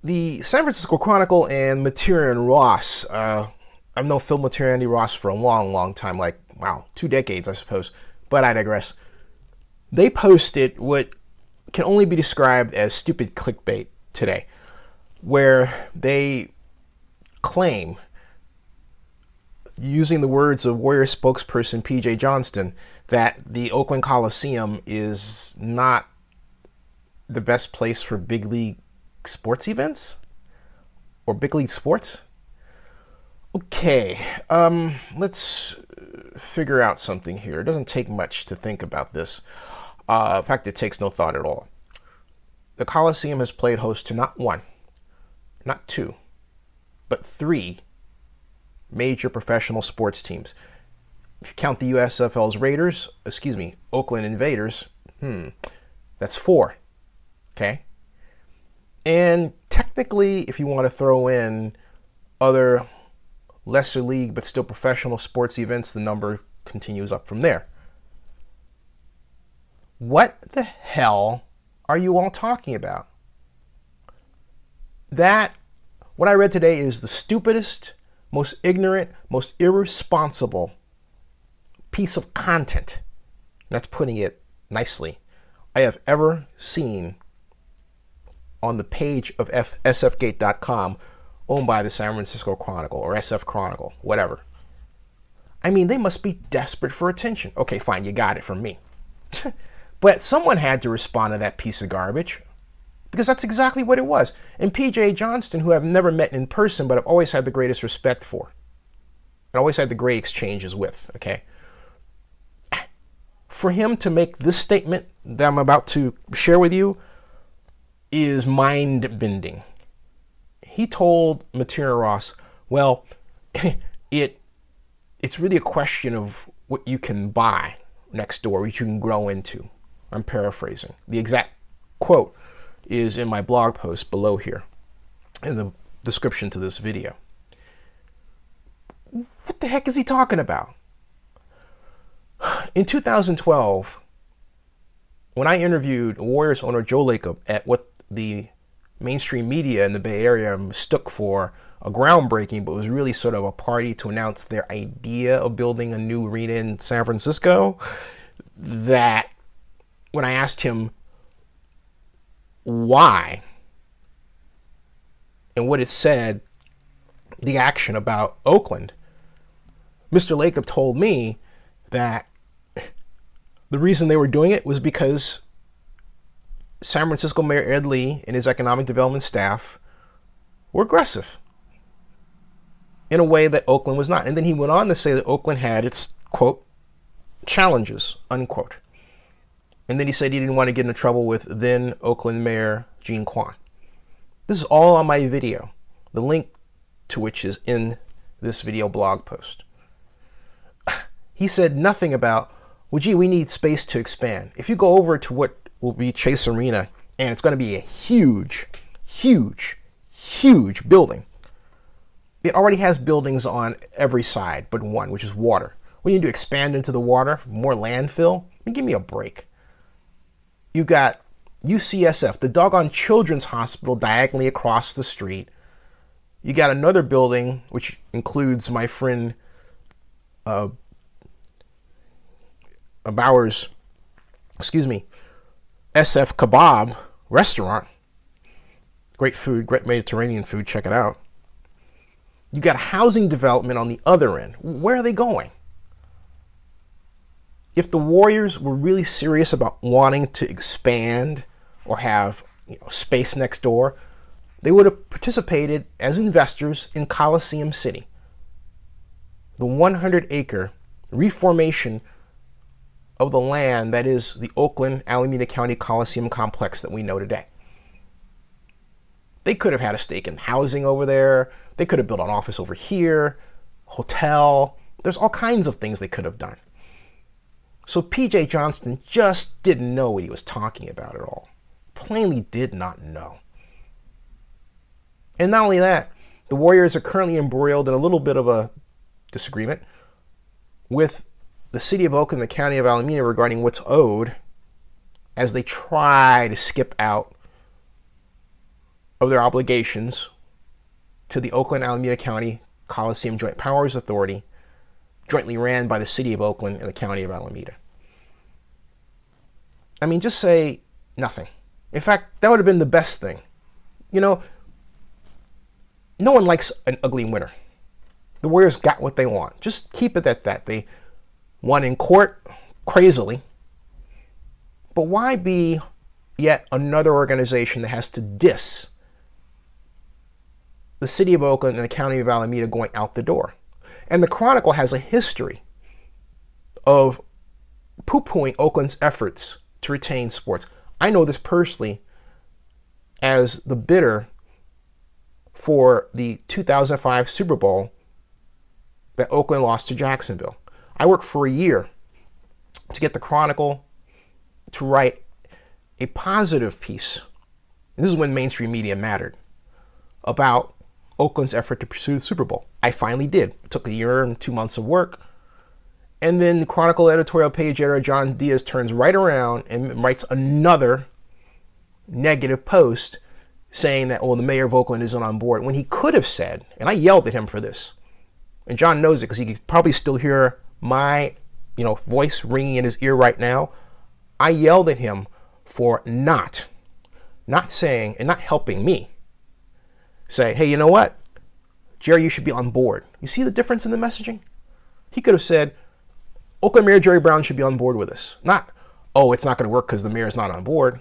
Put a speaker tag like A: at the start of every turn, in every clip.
A: The San Francisco Chronicle and Materia and Ross, I've known Phil Materia and Andy Ross for a long, long time, like, wow, 2 decades, I suppose, but I digress. They posted what can only be described as stupid clickbait today, where they claim, using the words of Warriors spokesperson P.J. Johnston, that the Oakland Coliseum is not the best place for big league sports events or big league sports. Okay, let's figure out something here. It doesn't take much to think about this. In fact, it takes no thought at all. The Coliseum has played host to not 1, not 2, but 3 major professional sports teams. If you count the USFL's Oakland Invaders, that's 4, okay? And technically, if you want to throw in other lesser league but still professional sports events, the number continues up from there. What the hell are you all talking about? What I read today is the stupidest, most ignorant, most irresponsible piece of content, that's putting it nicely, I have ever seen on the page of sfgate.com, owned by the San Francisco Chronicle or SF Chronicle, whatever. I mean, they must be desperate for attention. Okay, fine, you got it from me. But someone had to respond to that piece of garbage, because that's exactly what it was. And P.J. Johnston, who I've never met in person, but I've always had the greatest respect for, and always had the great exchanges with, okay? For him to make this statement that I'm about to share with you is mind-bending. He told Materia Ross, well, it's really a question of what you can buy next door, what you can grow into. I'm paraphrasing. The exact quote is in my blog post below here in the description to this video. What the heck is he talking about? In 2012, when I interviewed Warriors owner Joe Lacob at what the mainstream media in the Bay Area mistook for a groundbreaking, but was really sort of a party to announce their idea of building a new arena in San Francisco, that when I asked him why and what it said, the action about Oakland, Mr. Lacob told me that the reason they were doing it was because San Francisco Mayor Ed Lee and his economic development staff were aggressive in a way that Oakland was not. And then he went on to say that Oakland had its, quote, challenges, unquote. And then he said he didn't want to get into trouble with then Oakland Mayor Jean Quan. This is all on my video, the link to which is in this video blog post. He said nothing about, well, gee, we need space to expand. If you go over to what will be Chase Arena, and it's going to be a huge, huge, huge building. It already has buildings on every side but one, which is water. We need to expand into the water, more landfill. I mean, give me a break. You've got UCSF, the doggone children's hospital diagonally across the street. You got another building, which includes my friend Bauer's, SF Kebab restaurant. Great food, great Mediterranean food, check it out. You got a housing development on the other end. Where are they going? If the Warriors were really serious about wanting to expand or have space next door, they would have participated as investors in Coliseum City, the 100-acre reformation of the land that is the Oakland Alameda County Coliseum complex that we know today. They could have had a stake in housing over there. They could have built an office over here, hotel. There's all kinds of things they could have done. So P.J. Johnston just didn't know what he was talking about at all. Plainly did not know. And not only that, the Warriors are currently embroiled in a little bit of a disagreement with the city of Oakland and the county of Alameda regarding what's owed, as they try to skip out of their obligations to the Oakland Alameda County Coliseum Joint Powers Authority, jointly ran by the City of Oakland and the County of Alameda. I mean, just say nothing. In fact, that would have been the best thing. You know, no one likes an ugly winner. The Warriors got what they want. Just keep it at that. They won in court crazily. But why be yet another organization that has to diss the City of Oakland and the County of Alameda going out the door? And the Chronicle has a history of poo-pooing Oakland's efforts to retain sports. I know this personally as the bidder for the 2005 Super Bowl that Oakland lost to Jacksonville. I worked for a year to get the Chronicle to write a positive piece. And this is when mainstream media mattered, about Oakland's effort to pursue the Super Bowl. I finally did. It took a year and 2 months of work. And then the Chronicle editorial page editor John Diaz turns right around and writes another negative post saying that, well, the mayor of Oakland isn't on board, when he could have said, and I yelled at him for this, and John knows it because he can probably still hear my, voice ringing in his ear right now. I yelled at him for not saying and not helping me say, hey, you know what? Jerry, you should be on board. You see the difference in the messaging? He could have said, Oakland Mayor Jerry Brown should be on board with us. Not, oh, it's not going to work because the mayor's not on board.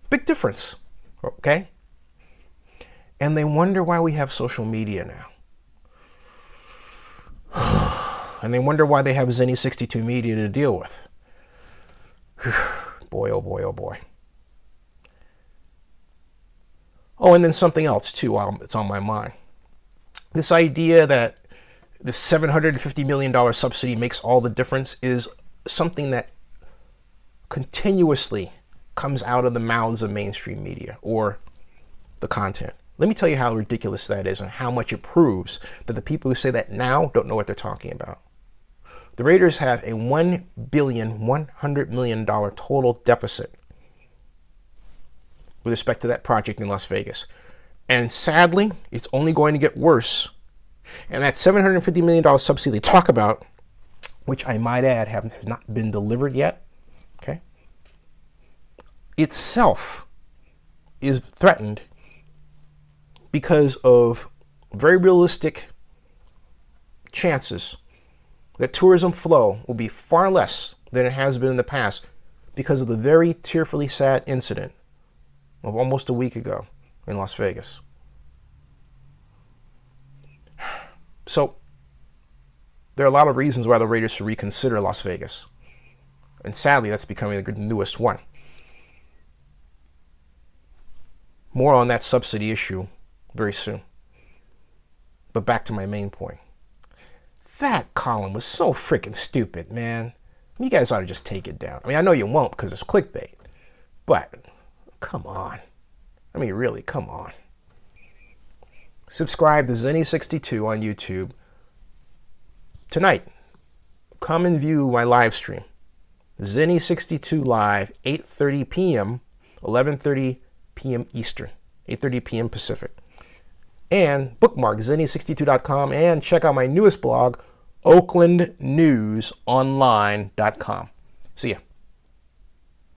A: Big difference, okay? And they wonder why we have social media now. And they wonder why they have Zenny 62 Media to deal with. Boy, oh boy, oh boy. Oh, and then something else too, it's on my mind. This idea that the $750 million subsidy makes all the difference is something that continuously comes out of the mouths of mainstream media or the content. Let me tell you how ridiculous that is and how much it proves that the people who say that now don't know what they're talking about. The Raiders have a $1.1 billion total deficit with respect to that project in Las Vegas. And sadly, it's only going to get worse. And that $750 million subsidy they talk about, which I might add has not been delivered yet, okay, itself is threatened because of very realistic chances that tourism flow will be far less than it has been in the past because of the very tearfully sad incident of almost a week ago in Las Vegas. So there are a lot of reasons why the Raiders should reconsider Las Vegas. And sadly, that's becoming the newest one. More on that subsidy issue very soon. But back to my main point. That column was so freaking stupid, man. You guys ought to just take it down. I mean, I know you won't because it's clickbait. But come on. I mean, really, come on. Subscribe to Zenny62 on YouTube. Tonight, come and view my live stream. Zenny62 Live, 8:30 p.m., 11:30 p.m. Eastern, 8:30 p.m. Pacific. And bookmark Zenny62.com and check out my newest blog, OaklandNewsOnline.com. See ya.